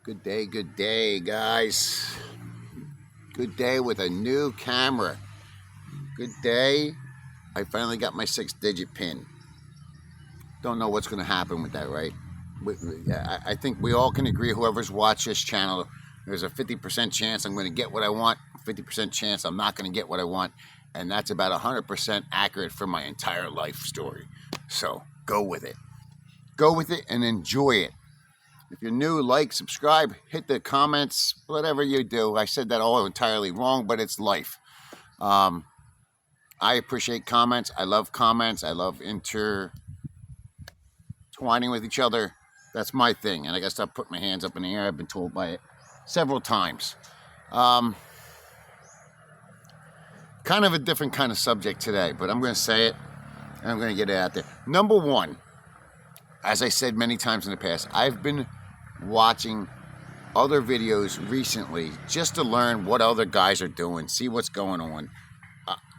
Good day, guys. Good day with a new camera. Good day. I finally got my 6-digit pin. Don't know what's going to happen with that, right? I think we all can agree, whoever's watched this channel, there's a 50% chance I'm going to get what I want, 50% chance I'm not going to get what I want, and that's about 100% accurate for my entire life story. So go with it. Go with it and enjoy it. If you're new, like, subscribe, hit the comments, whatever you do. I said that all entirely wrong, but it's life. I appreciate comments. I love comments. I love intertwining with each other. That's my thing. And I gotta stop putting my hands up in the air. I've been told by it several times. Kind of a different kind of subject today, but I'm going to say it and I'm going to get it out there. Number one, as I said many times in the past, I've been watching other videos recently just to learn what other guys are doing, see what's going on.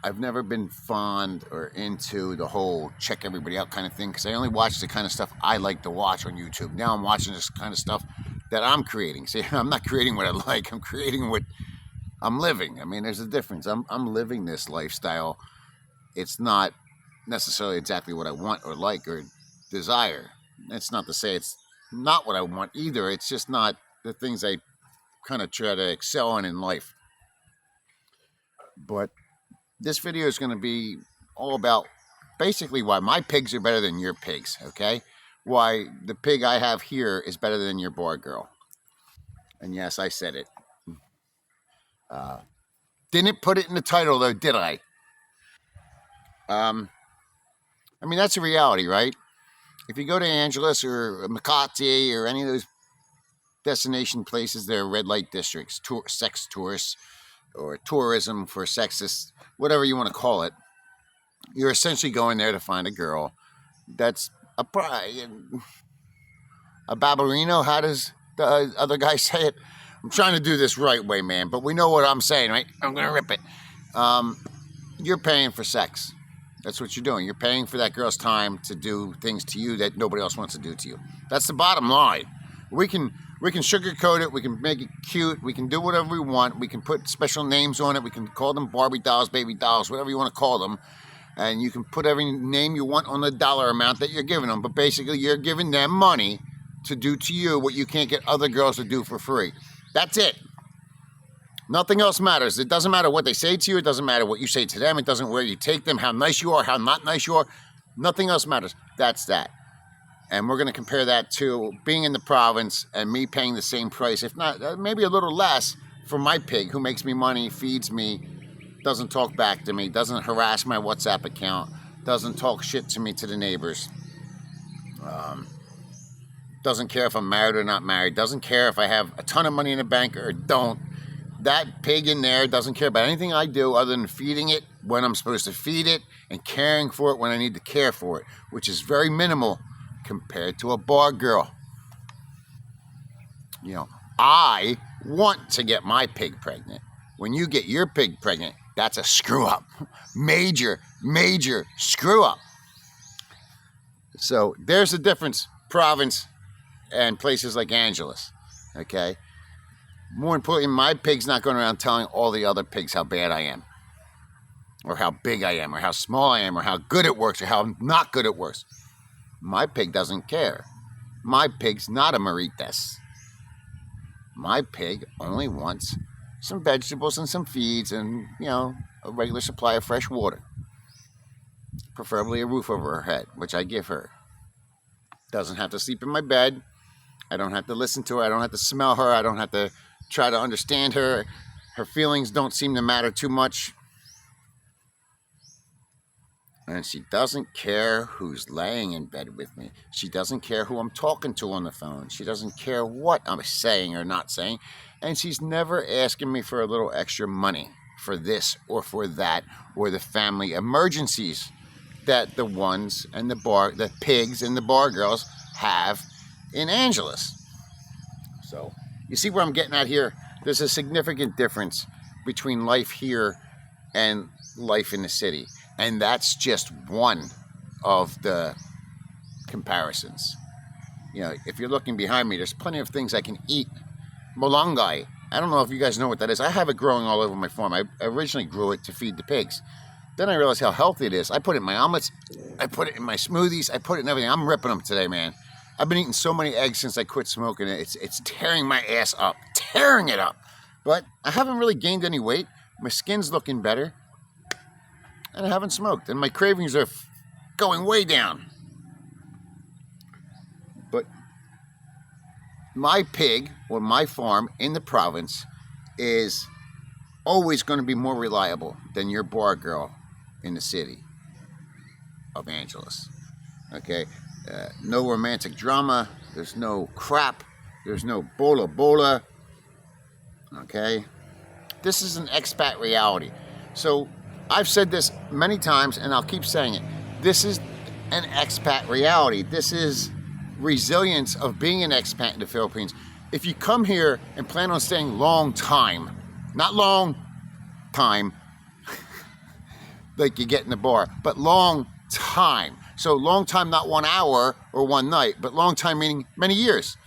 I've never been fond or into the whole check everybody out kind of thing, because I only watch the kind of stuff I like to watch on YouTube. Now I'm watching this kind of stuff that I'm creating. See, I'm not creating what I like, I'm creating what I'm living. I mean, there's a difference. I'm living this lifestyle. It's not necessarily exactly what I want or like or desire. That's not to say it's not what I want either. It's just not the things I kind of try to excel in life. But this video is going to be all about basically why my pigs are better than your pigs, okay? Why the pig I have here is better than your bar girl. And yes, I said it. Didn't put it in the title though, did I? I mean, that's a reality, right? If you go to Angeles or Makati or any of those destination places, they're red light districts, sex tourists or tourism for sexists, whatever you want to call it. You're essentially going there to find a girl that's a babarino. How does the other guy say it? I'm trying to do this right way, man, but we know what I'm saying, right? I'm going to rip it. You're paying for sex. That's what you're doing. You're paying for that girl's time to do things to you that nobody else wants to do to you. That's the bottom line. We can sugarcoat it. We can make it cute. We can do whatever we want. We can put special names on it. We can call them Barbie dolls, baby dolls, whatever you want to call them. And you can put every name you want on the dollar amount that you're giving them. But basically, you're giving them money to do to you what you can't get other girls to do for free. That's it. Nothing else matters. It doesn't matter what they say to you. It doesn't matter what you say to them. It doesn't where you take them, how nice you are, how not nice you are. Nothing else matters. That's that. And we're going to compare that to being in the province and me paying the same price, if not, maybe a little less, for my pig who makes me money, feeds me, doesn't talk back to me, doesn't harass my WhatsApp account, doesn't talk shit to me to the neighbors. Doesn't care if I'm married or not married. Doesn't care if I have a ton of money in the bank or don't. That pig in there doesn't care about anything I do other than feeding it when I'm supposed to feed it and caring for it when I need to care for it, which is very minimal compared to a bar girl. You know, I want to get my pig pregnant. When you get your pig pregnant, that's a screw up. Major, major screw up. So there's the difference, province and places like Angeles, okay? More importantly, my pig's not going around telling all the other pigs how bad I am, or how big I am, or how small I am, or how good it works, or how not good it works. My pig doesn't care. My pig's not a Maritas. My pig only wants some vegetables and some feeds and, you know, a regular supply of fresh water. Preferably a roof over her head, which I give her. Doesn't have to sleep in my bed. I don't have to listen to her. I don't have to smell her. I don't have to try to understand her. Her feelings don't seem to matter too much. And she doesn't care who's laying in bed with me. She doesn't care who I'm talking to on the phone. She doesn't care what I'm saying or not saying. And she's never asking me for a little extra money for this or for that, or the family emergencies that the ones and the pigs and the bar girls have in Angeles. So you see where I'm getting at here? There's a significant difference between life here and life in the city. And that's just one of the comparisons. You know, if you're looking behind me, there's plenty of things I can eat Molangai. I don't know if you guys know what that is. I have it growing all over my farm. I originally grew it to feed the pigs. Then I realized how healthy it is. I put it in my omelets. I put it in my smoothies. I put it in everything. I'm ripping them today, man. I've been eating so many eggs since I quit smoking. It's tearing my ass up. Tearing it up. But I haven't really gained any weight. My skin's looking better. And I haven't smoked. And my cravings are going way down. But my pig or my farm in the province is always going to be more reliable than your bar girl in the city of Angeles. Okay? No romantic drama. There's no crap. There's no bola. Okay? This is an expat reality. So I've said this many times and I'll keep saying it. This is an expat reality. This is resilience of being an expat in the Philippines. If you come here and plan on staying long time, not long time like you get in the bar, but long time. So long time, not 1 hour or one night, but long time meaning many years.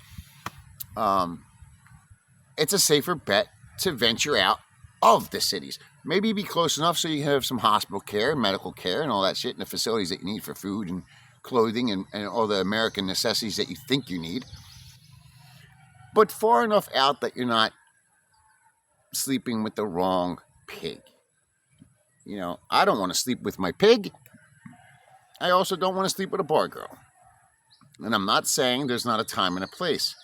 It's a safer bet to venture out of the cities. Maybe be close enough so you have some hospital care, medical care, and all that shit, and the facilities that you need for food and clothing and all the American necessities that you think you need. But far enough out that you're not sleeping with the wrong pig. You know, I don't want to sleep with my pig. I also don't want to sleep with a bar girl. And I'm not saying there's not a time and a place.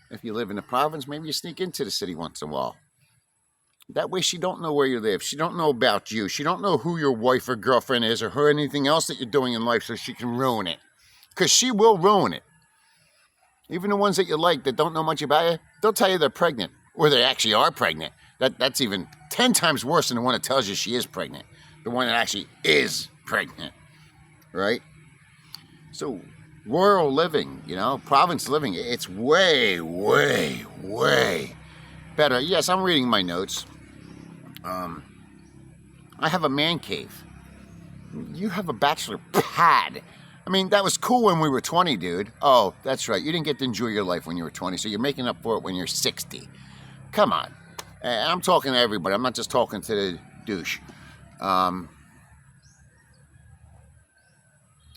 If you live in the province, maybe you sneak into the city once in a while. That way she don't know where you live. She don't know about you. She don't know who your wife or girlfriend is or who anything else that you're doing in life so she can ruin it. Because she will ruin it. Even the ones that you like that don't know much about you, they'll tell you they're pregnant. Or they actually are pregnant. That's even 10 times worse than the one that tells you she is pregnant. The one that actually is pregnant. Right? So, rural living, you know, province living, it's way, way, way better. Yes, I'm reading my notes. I have a man cave. You have a bachelor pad. I mean, that was cool when we were 20, dude. Oh, that's right. You didn't get to enjoy your life when you were 20, so you're making up for it when you're 60. Come on. And I'm talking to everybody. I'm not just talking to the douche.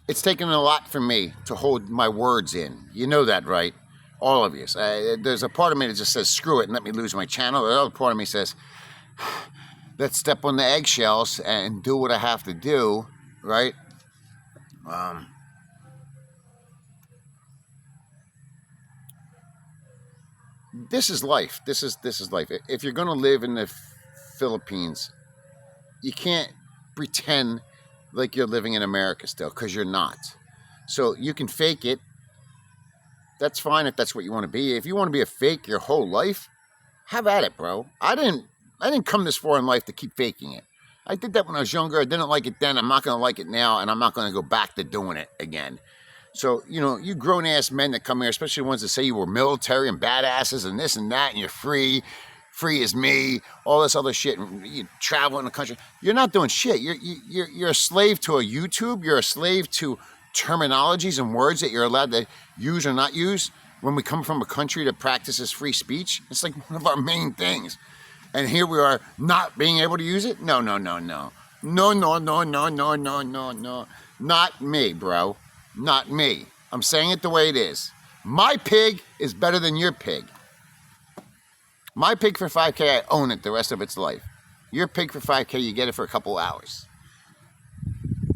It's taken a lot for me to hold my words in. You know that, right? All of you. There's a part of me that just says, screw it and let me lose my channel. The other part of me says, let's step on the eggshells and do what I have to do, right? This is life. This is life. If you're going to live in the Philippines, you can't pretend like you're living in America still, because you're not. So you can fake it. That's fine if that's what you want to be. If you want to be a fake your whole life, have at it, bro. I didn't come this far in life to keep faking it. I did that when I was younger. I didn't like it then. I'm not going to like it now, and I'm not going to go back to doing it again. So, you know, you grown-ass men that come here, especially ones that say you were military and badasses and this and that, and you're free as me, all this other shit, and you travel in the country. You're not doing shit. You're a slave to a YouTube. You're a slave to terminologies and words that you're allowed to use or not use when we come from a country that practices free speech. It's like one of our main things. And here we are not being able to use it? No. No. Not me, bro. Not me. I'm saying it the way it is. My pig is better than your pig. My pig for 5K, I own it the rest of its life. Your pig for 5K, you get it for a couple hours.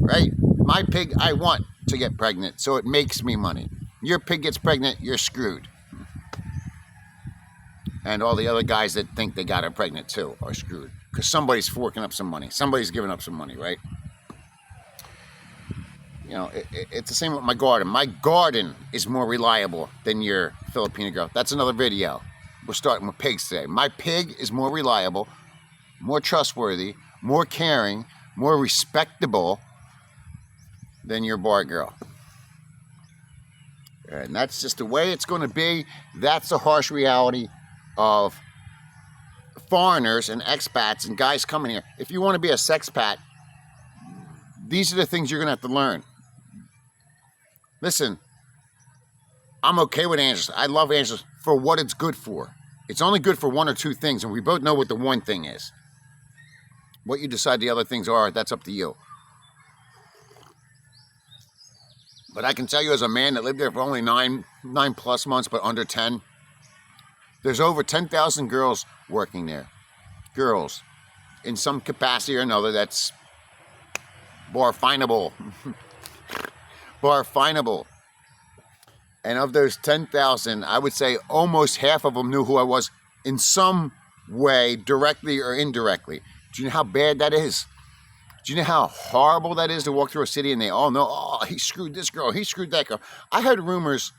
Right? My pig, I want to get pregnant, so it makes me money. Your pig gets pregnant, you're screwed. And all the other guys that think they got her pregnant too are screwed. Because somebody's forking up some money. Somebody's giving up some money, right? You know, it's the same with my garden. My garden is more reliable than your Filipino girl. That's another video. We're starting with pigs today. My pig is more reliable, more trustworthy, more caring, more respectable than your bar girl. And that's just the way it's going to be. That's the harsh reality of foreigners and expats and guys coming here. If you want to be a sexpat, these are the things you're going to have to learn. Listen, I'm okay with Angeles. I love Angeles for what it's good for. It's only good for one or two things, and we both know what the one thing is. What you decide the other things are, that's up to you. But I can tell you as a man that lived there for only nine plus months, but under 10, there's over 10,000 girls working there. Girls. In some capacity or another, that's bar-finable. Bar-finable. And of those 10,000, I would say almost half of them knew who I was in some way, directly or indirectly. Do you know how bad that is? Do you know how horrible that is to walk through a city and they all know, oh, he screwed this girl, he screwed that girl. I heard rumors.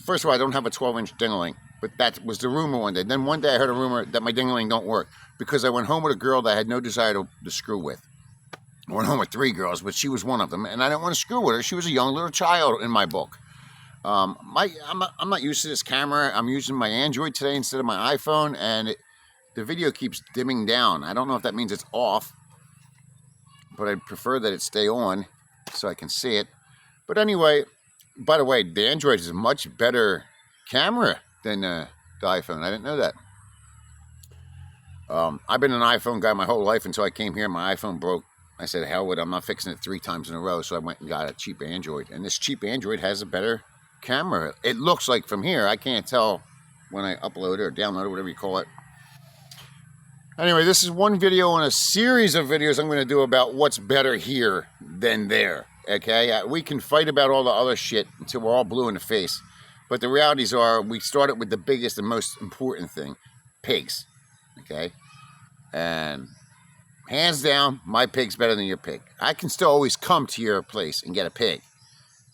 First of all, I don't have a 12-inch ding-a-ling, but that was the rumor one day. Then one day I heard a rumor that my ding-a-ling don't work because I went home with a girl that I had no desire to screw with. I went home with 3 girls, but she was one of them, and I didn't want to screw with her. She was a young little child in my book. I'm not used to this camera. I'm using my Android today instead of my iPhone, and the video keeps dimming down. I don't know if that means it's off, but I'd prefer that it stay on so I can see it. But anyway, by the way, the Android is a much better camera than the iPhone. I didn't know that. I've been an iPhone guy my whole life until I came here. My iPhone broke. I said, hell with it. I'm not fixing it 3 times in a row. So I went and got a cheap Android. And this cheap Android has a better camera. It looks like from here. I can't tell when I upload it or download it, whatever you call it. Anyway, this is one video in a series of videos I'm going to do about what's better here than there. Okay? We can fight about all the other shit until we're all blue in the face. But the realities are, we started with the biggest and most important thing. Pigs. Okay? And hands down, my pig's better than your pig. I can still always come to your place and get a pig.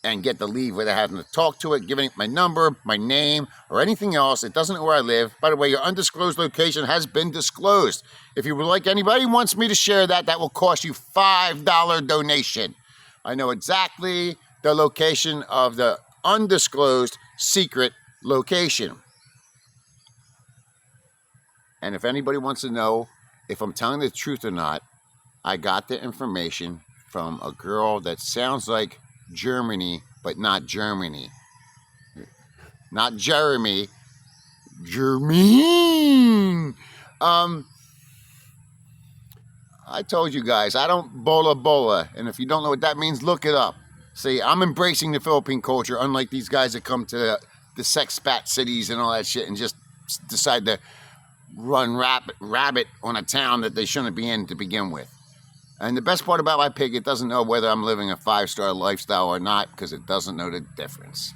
And get the leave without having to talk to it, giving it my number, my name, or anything else. It doesn't know where I live. By the way, your undisclosed location has been disclosed. If you would like anybody wants me to share that, that will cost you $5 donation. I know exactly the location of the undisclosed secret location. And if anybody wants to know if I'm telling the truth or not, I got the information from a girl that sounds like Germany, but not Germany. Not Jeremy. Germaine. I told you guys, I don't bola. And if you don't know what that means, look it up. See, I'm embracing the Philippine culture, unlike these guys that come to the Expat cities and all that shit and just decide to run rabbit on a town that they shouldn't be in to begin with. And the best part about my pig, it doesn't know whether I'm living a 5-star lifestyle or not because it doesn't know the difference.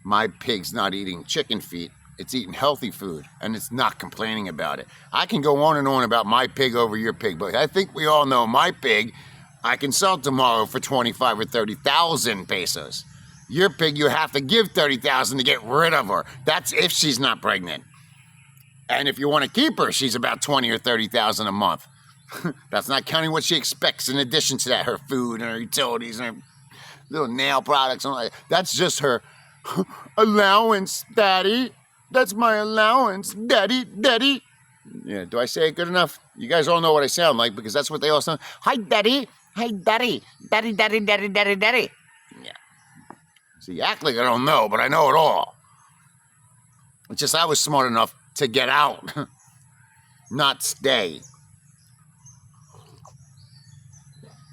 My pig's not eating chicken feet. It's eating healthy food, and it's not complaining about it. I can go on and on about my pig over your pig, but I think we all know my pig, I can sell tomorrow for 25 or 30,000 pesos. Your pig, you have to give 30,000 to get rid of her. That's if she's not pregnant. And if you want to keep her, she's about 20 or 30,000 a month. That's not counting what she expects in addition to that, her food and her utilities and her little nail products and all that. That's just her allowance, Daddy. That's my allowance, Daddy. Yeah, do I say it good enough? You guys all know what I sound like because that's what they all sound. Hi, Daddy. Hi, Daddy. Daddy. Yeah. See, you act like I don't know, but I know it all. It's just I was smart enough to get out, not stay.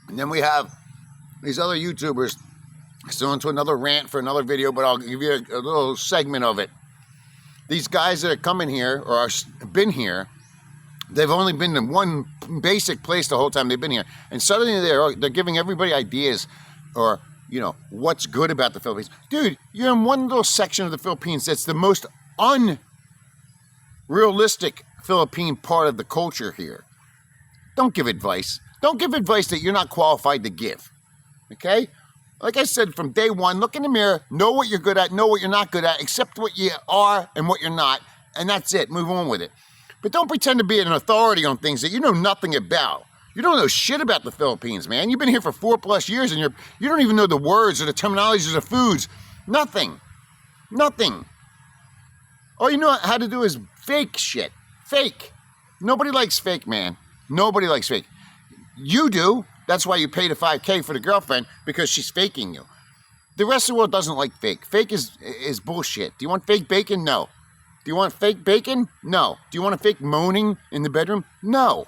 And then we have these other YouTubers. Still into another rant for another video, but I'll give you a little segment of it. These guys that are coming here or have been here, they've only been in one basic place the whole time they've been here. And suddenly they're giving everybody ideas or, you know, what's good about the Philippines. Dude, you're in one little section of the Philippines that's the most unrealistic Philippine part of the culture here. Don't give advice. Don't give advice that you're not qualified to give, okay? Like I said, from day one, look in the mirror, know what you're good at, know what you're not good at, accept what you are and what you're not, and that's it. Move on with it. But don't pretend to be an authority on things that you know nothing about. You don't know shit about the Philippines, man. You've been here for 4+ years, and you don't even know the words or the terminologies of the foods. Nothing. All you know how to do is fake shit. Fake. Nobody likes fake, man. Nobody likes fake. You do. That's why you pay the $5K for the girlfriend, because she's faking you. The rest of the world doesn't like fake. Fake is bullshit. Do you want fake bacon? No. Do you want fake bacon? No. Do you want a fake moaning in the bedroom? No.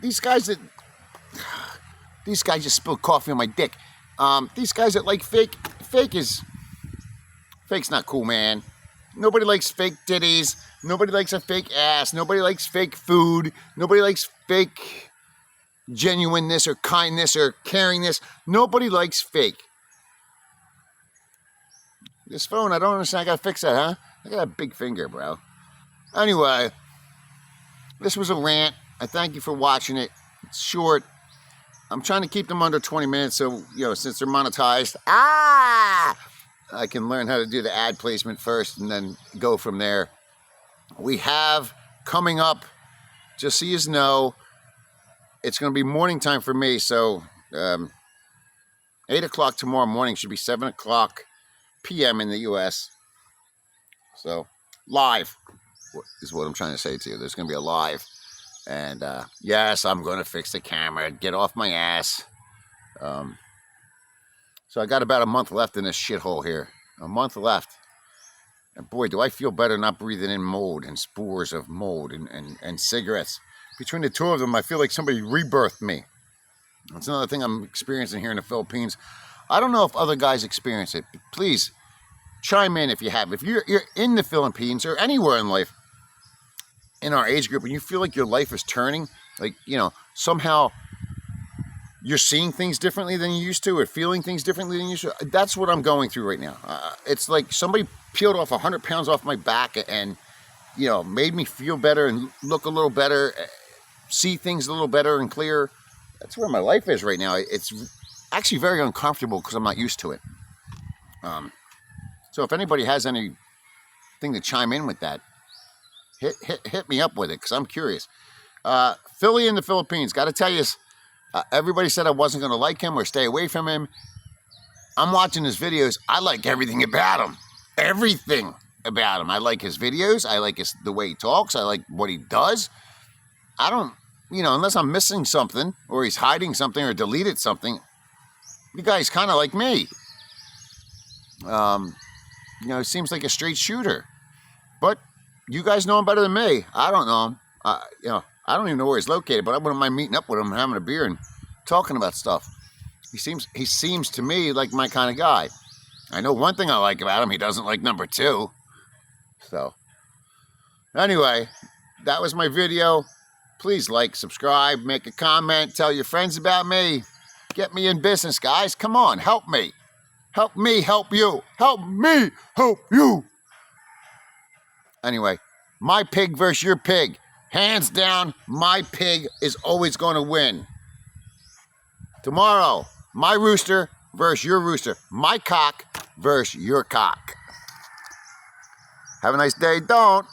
These guys just spilled coffee on my dick. These guys that like fake's not cool, man. Nobody likes fake titties. Nobody likes a fake ass. Nobody likes fake food. Nobody likes fake genuineness or kindness or caringness. Nobody likes fake. This phone, I don't understand. I gotta fix that, huh? I got a big finger, bro. Anyway, this was a rant. I thank you for watching it. It's short. I'm trying to keep them under 20 minutes, so, since they're monetized, I can learn how to do the ad placement first and then go from there. We have coming up, just so you know, it's going to be morning time for me, so 8 o'clock tomorrow morning should be 7 o'clock p.m. in the U.S. So, live is what I'm trying to say to you. There's going to be a live. And, yes, I'm going to fix the camera. Get off my ass. So I got about a month left in this shithole here. A month left. And boy, do I feel better not breathing in mold and spores of mold and cigarettes. Between the two of them, I feel like somebody rebirthed me. That's another thing I'm experiencing here in the Philippines. I don't know if other guys experience it. But please, chime in if you have. If you're in the Philippines or anywhere in life, in our age group, and you feel like your life is turning, like, somehow you're seeing things differently than you used to, or feeling things differently than you used to. That's what I'm going through right now. It's like somebody peeled off 100 pounds off my back and, made me feel better and look a little better, see things a little better and clearer. That's where my life is right now. It's actually very uncomfortable because I'm not used to it. So if anybody has anything to chime in with that, hit me up with it, because I'm curious. Philly in the Philippines, got to tell you, everybody said I wasn't going to like him or stay away from him. I'm watching his videos. I like everything about him. Everything about him. I like his videos. I like the way he talks. I like what he does. I don't, unless I'm missing something or he's hiding something or deleted something, the guy's kind of like me. He seems like a straight shooter. But you guys know him better than me. I don't know him. I don't even know where he's located, but I wouldn't mind meeting up with him and having a beer and talking about stuff. He seems to me like my kind of guy. I know one thing I like about him. He doesn't like number 2. So, anyway, that was my video. Please like, subscribe, make a comment, tell your friends about me. Get me in business, guys. Come on, help me. Help me help you. Help me help you. Anyway, my pig versus your pig. Hands down, my pig is always going to win. Tomorrow, my rooster versus your rooster. My cock versus your cock. Have a nice day. Don't.